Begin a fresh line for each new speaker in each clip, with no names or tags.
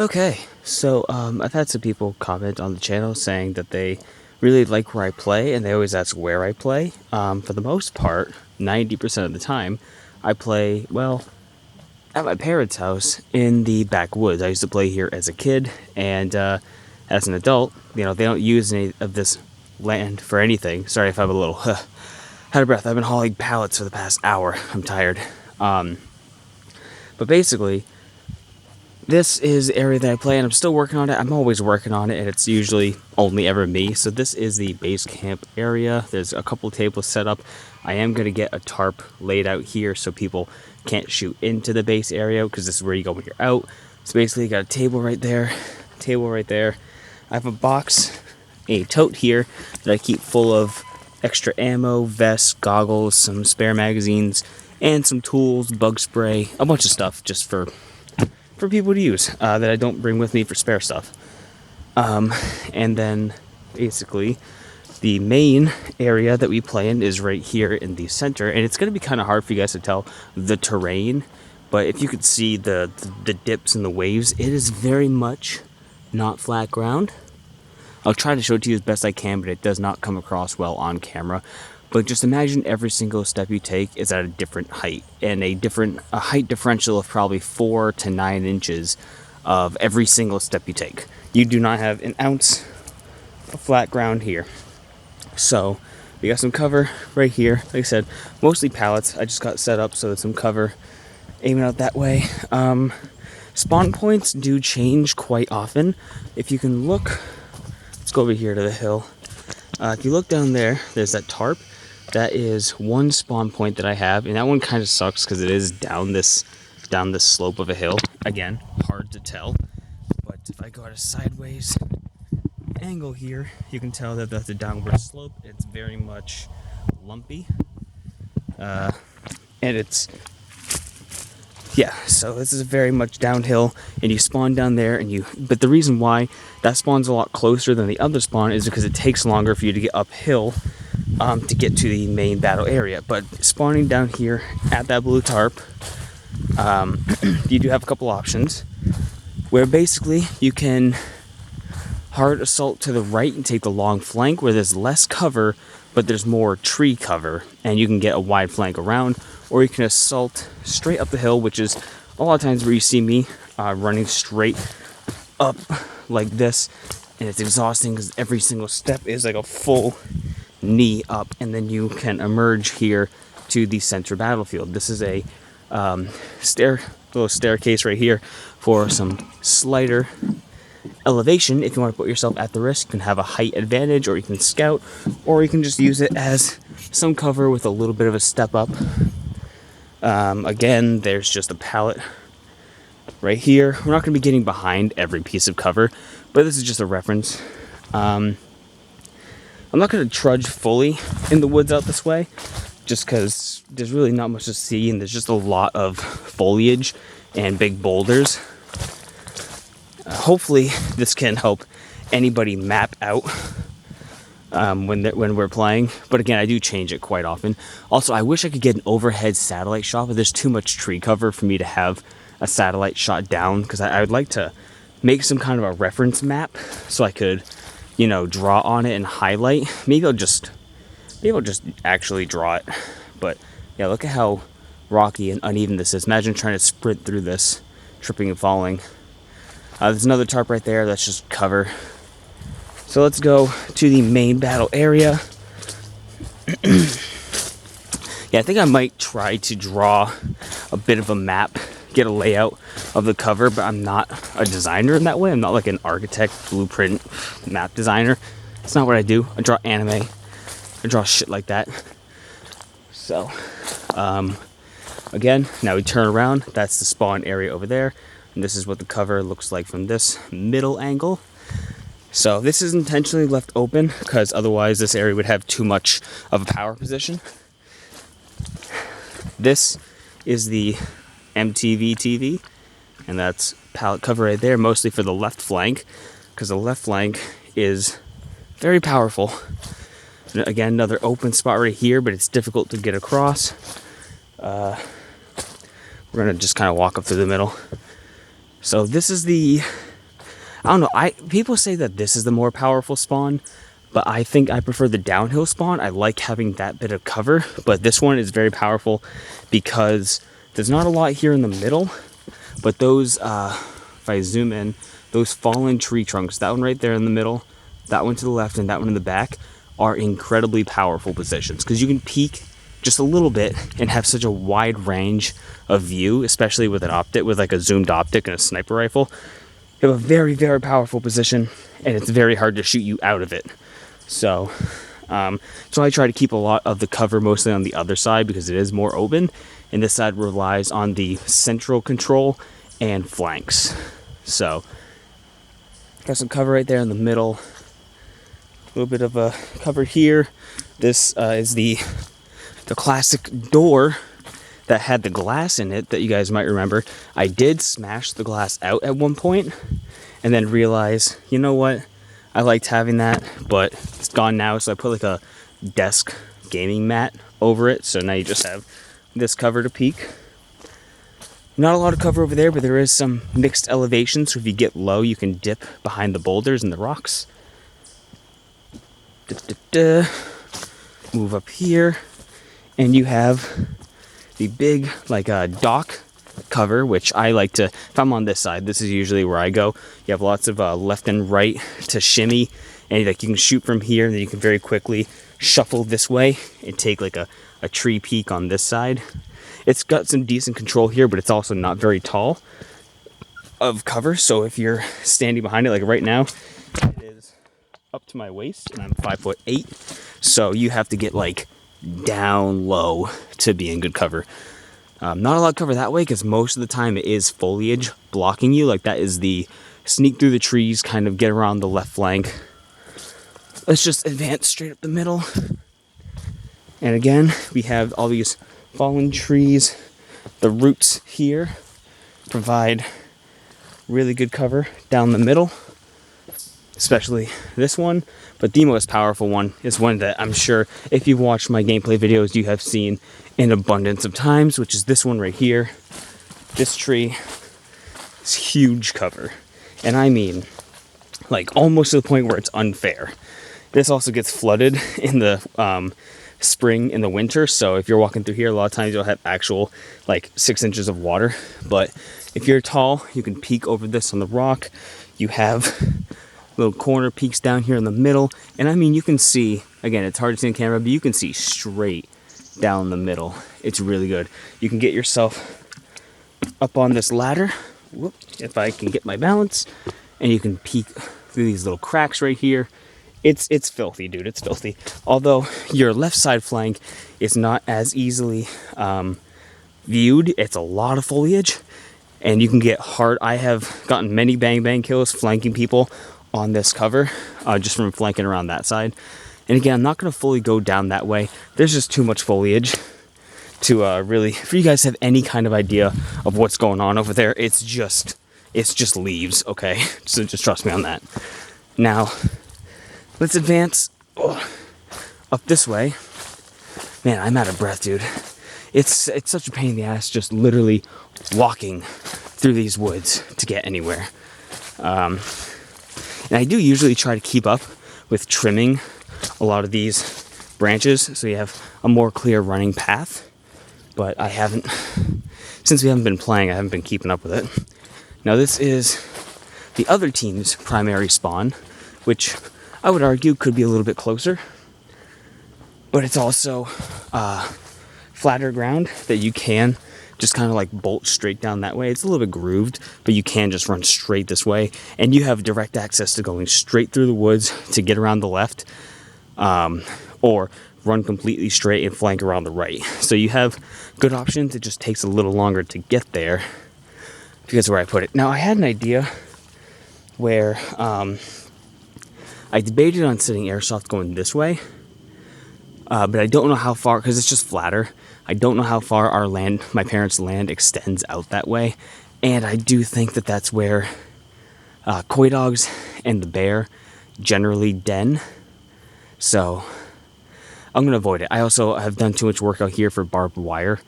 Okay, so I've had some people comment on the channel saying that they really like where I play, and they always ask where I play. For the most part, 90% of the time, I play, well, at my parents' house in the backwoods. I used to play here as a kid, and as an adult, they don't use any of this land for anything. Sorry if I'm a little out of breath. I've been hauling pallets for the past hour. I'm tired. But basically, this is the area that I play, and I'm still working on it. I'm always working on it, and it's usually only ever me. So this is the base camp area. There's a couple tables set up. I am going to get a tarp laid out here so people can't shoot into the base area, because this is where you go when you're out. So basically, you got a table right there, table right there. I have a box, a tote here that I keep full of extra ammo, vests, goggles, some spare magazines, and some tools, bug spray, a bunch of stuff just for people to use that I don't bring with me for spare stuff. And then basically the main area that we play in is right here in the center, and it's going to be kind of hard for you guys to tell the terrain, but if you could see the dips and the waves, it is very much not flat ground. I'll try to show it to you as best I can, but it does not come across well on camera. But just imagine every single step you take is at a different height, and a height differential of probably 4 to 9 inches of every single step you take. You do not have an ounce of flat ground here. So we got some cover right here. Like I said, mostly pallets. I just got set up so there's some cover aiming out that way. Spawn points do change quite often. If you can look, let's go over here to the hill. If you look down there, there's that tarp. That is one spawn point that I have, and that one kind of sucks because it is down this slope of a hill. Again, hard to tell, but if I go at a sideways angle here, you can tell that that's a downward slope. It's very much lumpy, and it's so this is very much downhill, and you spawn down there, but the reason why that spawns a lot closer than the other spawn is because it takes longer for you to get uphill to get to the main battle area. But spawning down here at that blue tarp, you do have a couple options where basically you can hard assault to the right and take the long flank where there's less cover but there's more tree cover, and you can get a wide flank around, or you can assault straight up the hill, which is a lot of times where you see me running straight up like this, and it's exhausting because every single step is like a full knee up, and then you can emerge here to the center battlefield. This is a little staircase right here for some slighter elevation. If you want to put yourself at the risk, you can have a height advantage, or you can scout, or you can just use it as some cover with a little bit of a step up. Again, there's just a pallet right here. We're not going to be getting behind every piece of cover, but this is just a reference. I'm not going to trudge fully in the woods out this way, just because there's really not much to see, and there's just a lot of foliage and big boulders. Hopefully this can help anybody map out when we're playing, but again, I do change it quite often. Also, I wish I could get an overhead satellite shot, but there's too much tree cover for me to have a satellite shot down, because I would like to make some kind of a reference map so I could draw on it and highlight. Maybe I'll just actually draw it. But yeah, look at how rocky and uneven this is. Imagine trying to sprint through this, tripping and falling. There's another tarp right there. That's just cover. So let's go to the main battle area. Yeah, I think I might try to draw a bit of a map, get a layout of the cover, but I'm not a designer in that way. I'm not like an architect, blueprint, map designer. It's not what I do. I draw anime. I draw shit like that. So, again, now we turn around. That's the spawn area over there. And this is what the cover looks like from this middle angle. So this is intentionally left open because otherwise this area would have too much of a power position. This is the MTV TV, and that's pallet cover right there, mostly for the left flank, because the left flank is very powerful. Again, another open spot right here, but it's difficult to get across. We're going to just kind of walk up through the middle. So this is the I don't know. People say that this is the more powerful spawn, but I think I prefer the downhill spawn. I like having that bit of cover, but this one is very powerful because there's not a lot here in the middle, but those, if I zoom in, those fallen tree trunks, that one right there in the middle, that one to the left, and that one in the back, are incredibly powerful positions because you can peek just a little bit and have such a wide range of view, especially with an optic, with like a zoomed optic and a sniper rifle. You have a very, very powerful position, and it's very hard to shoot you out of it. So I try to keep a lot of the cover mostly on the other side because it is more open, and this side relies on the central control and flanks. So got some cover right there in the middle, a little bit of a cover here. This is the classic door that had the glass in it that you guys might remember. I did smash the glass out at one point and then realize, you know what, I liked having that, but it's gone now, so I put like a desk gaming mat over it, so now you just have this cover to peek. Not a lot of cover over there, but there is some mixed elevation, so if you get low, you can dip behind the boulders and the rocks. Move up here, and you have the big, like, dock cover, which I like to, if I'm on this side, this is usually where I go. You have lots of left and right to shimmy, and like you can shoot from here, and then you can very quickly shuffle this way and take like a tree peak on this side. It's got some decent control here, but it's also not very tall of cover, so if you're standing behind it, like right now, it is up to my waist, and I'm 5'8", so you have to get like down low to be in good cover. Not a lot of cover that way because most of the time it is foliage blocking you. Like that is the sneak through the trees, kind of get around the left flank. Let's just advance straight up the middle. And again, we have all these fallen trees. The roots here provide really good cover down the middle, especially this one. But the most powerful one is one that I'm sure if you've watched my gameplay videos, you have seen in abundance of times, which is this one right here. This tree is huge cover. And I mean, like almost to the point where it's unfair. This also gets flooded in the spring and the winter. So if you're walking through here, a lot of times you'll have actual like 6 inches of water. But if you're tall, you can peek over this on the rock. You have little corner peaks down here in the middle, and I mean you can see, again it's hard to see on camera, but you can see straight down the middle. It's really good. You can get yourself up on this ladder, whoop, if I can get my balance, and you can peek through these little cracks right here. It's filthy, dude, it's filthy. Although your left side flank is not as easily viewed, it's a lot of foliage, and you can get hard. I have gotten many bang kills flanking people on this cover, just from flanking around that side. And again, I'm not going to fully go down that way. There's just too much foliage to really, for you guys to have any kind of idea of what's going on over there. It's just leaves, okay? So just trust me on that. Now, let's advance up this way. Man, I'm out of breath, dude. It's such a pain in the ass just literally walking through these woods to get anywhere. And I do usually try to keep up with trimming a lot of these branches so you have a more clear running path. But I haven't, since we haven't been playing, I haven't been keeping up with it. Now this is the other team's primary spawn, which I would argue could be a little bit closer. But it's also flatter ground that you can just kind of like bolt straight down that way. It's a little bit grooved, but you can just run straight this way, and you have direct access to going straight through the woods to get around the left, or run completely straight and flank around the right. So you have good options. It just takes a little longer to get there because where I put it. Now I had an idea where I debated on sitting airsoft going this way, but I don't know how far, because it's just flatter. I don't know how far our land, my parents' land, extends out that way. And I do think that that's where coy dogs and the bear generally den. So I'm going to avoid it. I also have done too much work out here for barbed wire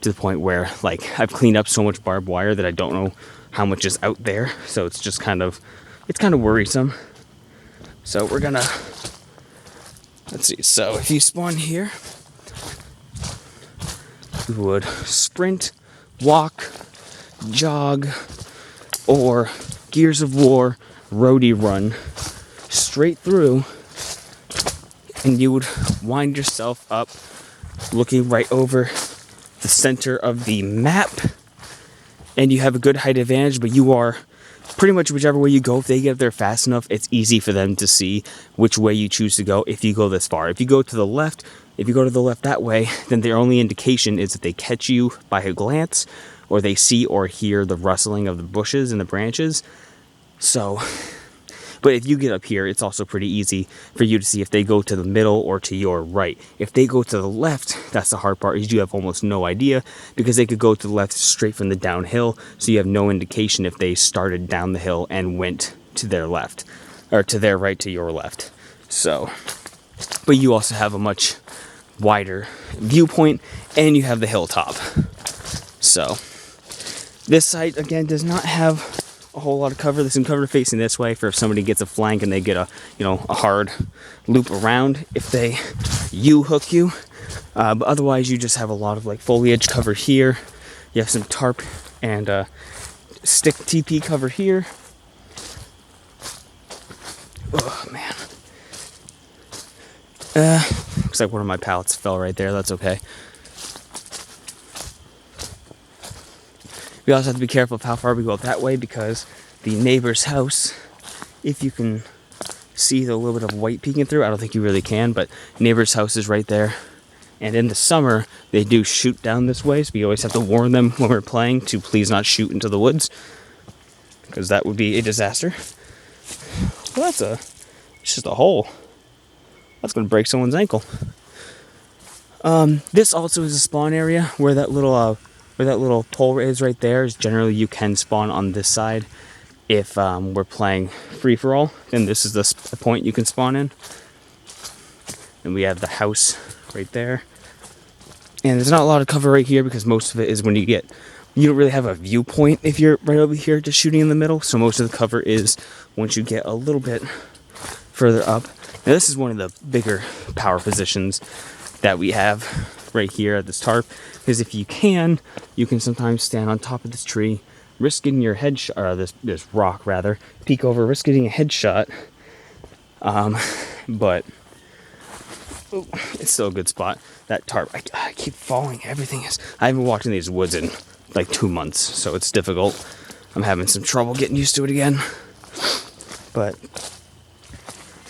to the point where like I've cleaned up so much barbed wire that I don't know how much is out there. So it's just kind of it's kind of worrisome. So we're gonna, let's see, so if you spawn here, you would sprint, walk, jog, or Gears of War roadie run straight through, and you would wind yourself up looking right over the center of the map, and you have a good height advantage, but you are pretty much whichever way you go, if they get up there fast enough, it's easy for them to see which way you choose to go if you go this far. If you go to the left, that way, then their only indication is that they catch you by a glance, or they see or hear the rustling of the bushes and the branches. So, but if you get up here, it's also pretty easy for you to see if they go to the middle or to your right. If they go to the left, that's the hard part, is you have almost no idea, because they could go to the left straight from the downhill, so you have no indication if they started down the hill and went to their left, or to their right to your left. So, but you also have a much wider viewpoint, and you have the hilltop. So, this site, again, does not have a whole lot of cover. There's some cover facing this way for if somebody gets a flank and they get a hard loop around if they hook you. But otherwise, you just have a lot of like foliage cover here. You have some tarp and stick TP cover here. Oh man. Looks like one of my pallets fell right there. That's okay. We also have to be careful of how far we go that way, because the neighbor's house, if you can see the little bit of white peeking through, I don't think you really can, but neighbor's house is right there. And in the summer, they do shoot down this way, so we always have to warn them when we're playing to please not shoot into the woods, because that would be a disaster. Well, it's just a hole. That's going to break someone's ankle. This also is a spawn area where that little pole is right there. Is generally you can spawn on this side if we're playing free-for-all. Then this is the point you can spawn in. And we have the house right there. And there's not a lot of cover right here, because most of it is when you don't really have a viewpoint if you're right over here just shooting in the middle. So most of the cover is once you get a little bit further up. Now this is one of the bigger power positions that we have right here at this tarp, because if you can sometimes stand on top of this tree, risk getting your headshot, or this rock rather, peek over, risk getting a headshot. But it's still a good spot. That tarp, I keep falling. Everything is. I haven't walked in these woods in like 2 months, so it's difficult. I'm having some trouble getting used to it again. But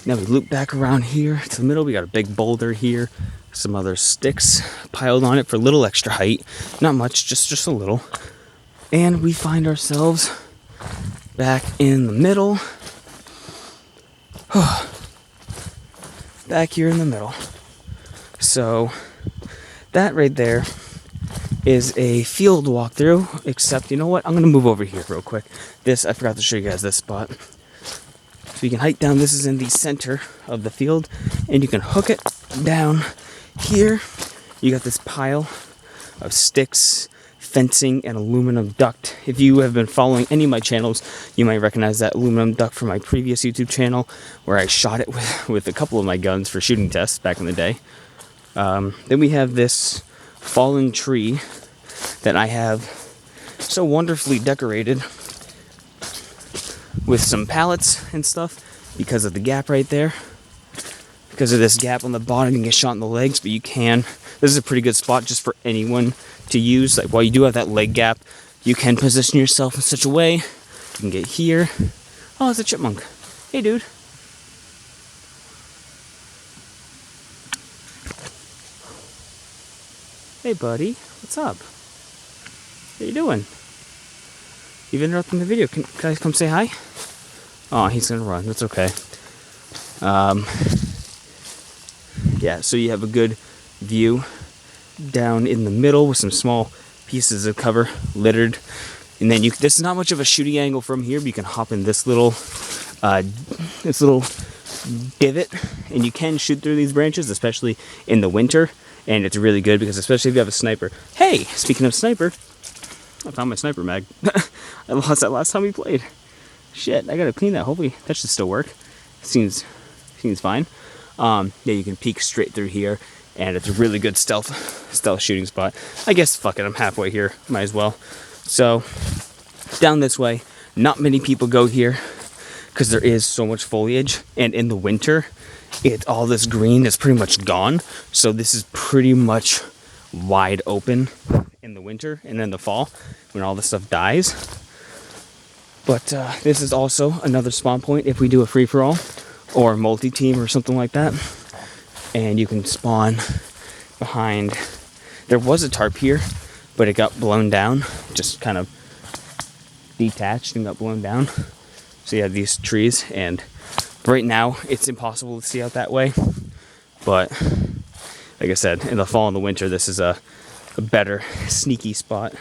now we loop back around here to the middle. We got a big boulder here. Some other sticks piled on it for a little extra height. Not much, just a little. And we find ourselves back in the middle. Back here in the middle. So that right there is a field walkthrough, except you know what? I'm going to move over here real quick. I forgot to show you guys this spot. So you can hike down. This is in the center of the field, and you can hook it down here. You got this pile of sticks, fencing, and aluminum duct. If you have been following any of my channels, you might recognize that aluminum duct from my previous YouTube channel, where I shot it with a couple of my guns for shooting tests back in the day. Then we have this fallen tree that I have so wonderfully decorated with some pallets and stuff because of the gap right there. Because of this gap on the bottom, you can get shot in the legs, but you can. This is a pretty good spot just for anyone to use. Like, while you do have that leg gap, you can position yourself in such a way. You can get here. Oh, it's a chipmunk. Hey, dude. Hey, buddy. What's up? How you doing? You've interrupted the video. Can I come say hi? Oh, he's gonna run. That's okay. Yeah, so you have a good view down in the middle with some small pieces of cover littered. And then there's not much of a shooting angle from here, but you can hop in this little divot, and you can shoot through these branches, especially in the winter. And it's really good because, especially if you have a sniper. Hey, speaking of sniper, I found my sniper mag. I lost that last time we played. shit, I gotta clean that. Hopefully that should still work. Seems fine. Yeah, you can peek straight through here, and it's a really good stealth shooting spot. I guess, fuck it, I'm halfway here, might as well. So, down this way, not many people go here, because there is so much foliage, and in the winter, all this green is pretty much gone, so this is pretty much wide open in the winter, and then the fall, when all this stuff dies. But this is also another spawn point if we do a free-for-all, or multi-team or something like that. And you can spawn behind, there was a tarp here, but it got blown down, just kind of detached and got blown down. So you have these trees, and right now it's impossible to see out that way. But like I said, in the fall and the winter, this is a better sneaky spot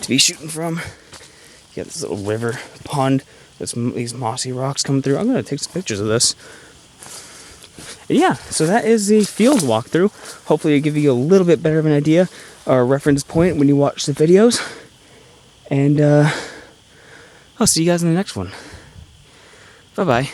to be shooting from. You got this little river pond, these mossy rocks coming through. I'm gonna take some pictures of this. And yeah, so that is the field walkthrough. Hopefully it'll give you a little bit better of an idea or a reference point when you watch the videos. And I'll see you guys in the next one. Bye-bye.